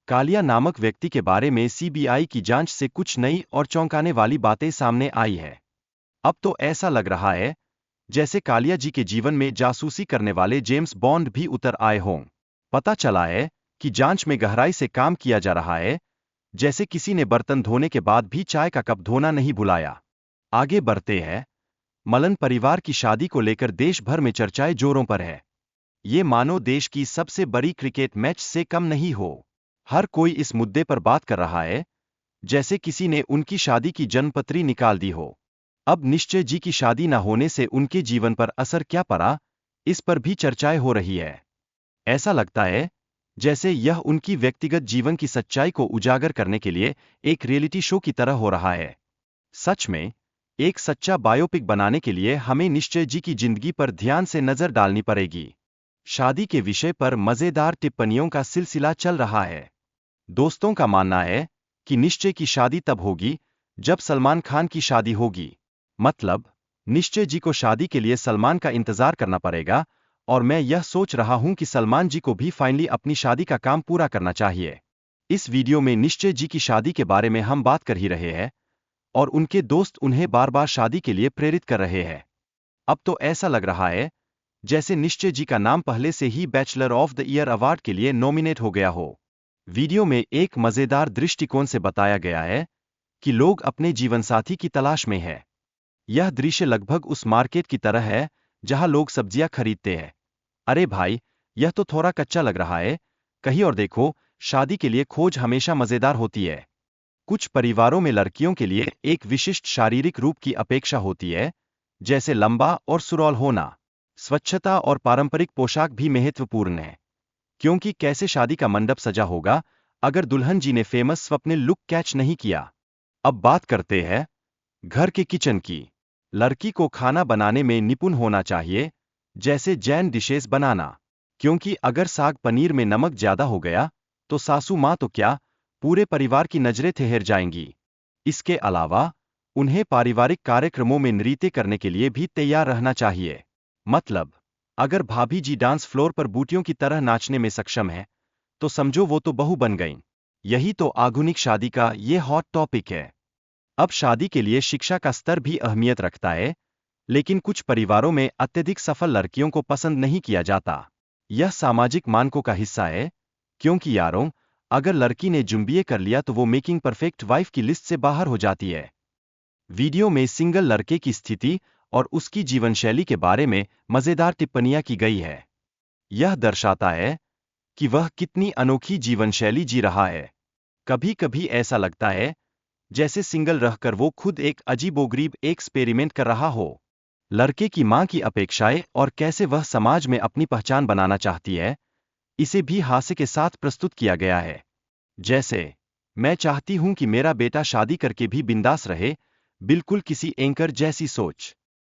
कालिया नामक व्यक्ति के बारे में सीबीआई की जांच से कुछ नई और चौंकाने वाली बातें सामने आई है। अब तो ऐसा लग रहा है जैसे कालिया जी के जीवन में जासूसी करने वाले जेम्स बॉन्ड भी उतर आए हों। पता चला है कि जांच में गहराई से काम किया जा रहा है, जैसे किसी ने बर्तन धोने के बाद भी चाय का कप धोना नहीं भुलाया। आगे बढ़ते हैं। मलन परिवार की शादी को लेकर देश भर में चर्चाएं जोरों पर है। ये मानो देश की सबसे बड़ी क्रिकेट मैच से कम नहीं हो। हर कोई इस मुद्दे पर बात कर रहा है, जैसे किसी ने उनकी शादी की जन्मपत्री निकाल दी हो। अब निश्चय जी की शादी न होने से उनके जीवन पर असर क्या पड़ा, इस पर भी चर्चाएं हो रही है। ऐसा लगता है जैसे यह उनकी व्यक्तिगत जीवन की सच्चाई को उजागर करने के लिए एक रियलिटी शो की तरह हो रहा है। सच में, एक सच्चा बायोपिक बनाने के लिए हमें निश्चय जी की जिंदगी पर ध्यान से नजर डालनी पड़ेगी। शादी के विषय पर मजेदार टिप्पणियों का सिलसिला चल रहा है। दोस्तों का मानना है कि निश्चय की शादी तब होगी जब सलमान खान की शादी होगी। मतलब, निश्चय जी को शादी के लिए सलमान का इंतजार करना पड़ेगा, और मैं यह सोच रहा हूं कि सलमान जी को भी फाइनली अपनी शादी का काम पूरा करना चाहिए। इस वीडियो में निश्चय जी की शादी के बारे में हम बात कर ही रहे हैं, और उनके दोस्त उन्हें बार बार शादी के लिए प्रेरित कर रहे हैं। अब तो ऐसा लग रहा है जैसे निश्चय जी का नाम पहले से ही bachelor of the year award के लिए नॉमिनेट हो गया हो। वीडियो में एक मजेदार दृष्टिकोण से बताया गया है कि लोग अपने जीवनसाथी की तलाश में हैं। यह दृश्य लगभग उस मार्केट की तरह है जहां लोग सब्जियां खरीदते हैं। अरे भाई, यह तो थोड़ा कच्चा लग रहा है, कहीं और देखो। शादी के लिए खोज हमेशा मजेदार होती है। कुछ परिवारों में लड़कियों के लिए एक विशिष्ट शारीरिक रूप की अपेक्षा होती है, जैसे लंबा और सुडौल होना। स्वच्छता और पारंपरिक पोशाक भी महत्वपूर्ण है, क्योंकि कैसे शादी का मंडप सजा होगा अगर दुल्हन जी ने फेमस स्वप्निल लुक कैच नहीं किया। अब बात करते हैं घर के किचन की। लड़की को खाना बनाने में निपुण होना चाहिए, जैसे जैन डिशेस बनाना, क्योंकि अगर साग पनीर में नमक ज्यादा हो गया तो सासू माँ तो क्या, पूरे परिवार की नजरें ठहर जाएंगी। इसके अलावा उन्हें पारिवारिक कार्यक्रमों में नृत्य करने के लिए भी तैयार रहना चाहिए। मतलब, अगर भाभी जी डांस फ्लोर पर बूटियों की तरह नाचने में सक्षम है, तो समझो वो तो बहू बन गईं। यही तो आधुनिक शादी का ये हॉट टॉपिक है। अब शादी के लिए शिक्षा का स्तर भी अहमियत रखता है, लेकिन कुछ परिवारों में अत्यधिक सफल लड़कियों को पसंद नहीं किया जाता। यह सामाजिक मानकों का हिस्सा है, क्योंकि यारों, अगर लड़की ने जुम्बिए कर लिया तो वो मेकिंग परफेक्ट वाइफ की लिस्ट से बाहर हो जाती है। वीडियो में सिंगल लड़के की स्थिति और उसकी जीवनशैली के बारे में मजेदार टिप्पणियां की गई है। यह दर्शाता है कि वह कितनी अनोखी जीवनशैली जी रहा है। कभी कभी ऐसा लगता है जैसे सिंगल रहकर वो खुद एक अजीबोगरीब एक्सपेरिमेंट कर रहा हो। लड़के की मां की अपेक्षाएं और कैसे वह समाज में अपनी पहचान बनाना चाहती है, इसे भी हास्य के साथ प्रस्तुत किया गया है। जैसे, मैं चाहती हूं कि मेरा बेटा शादी करके भी बिंदास रहे, बिल्कुल किसी एंकर जैसी सोच।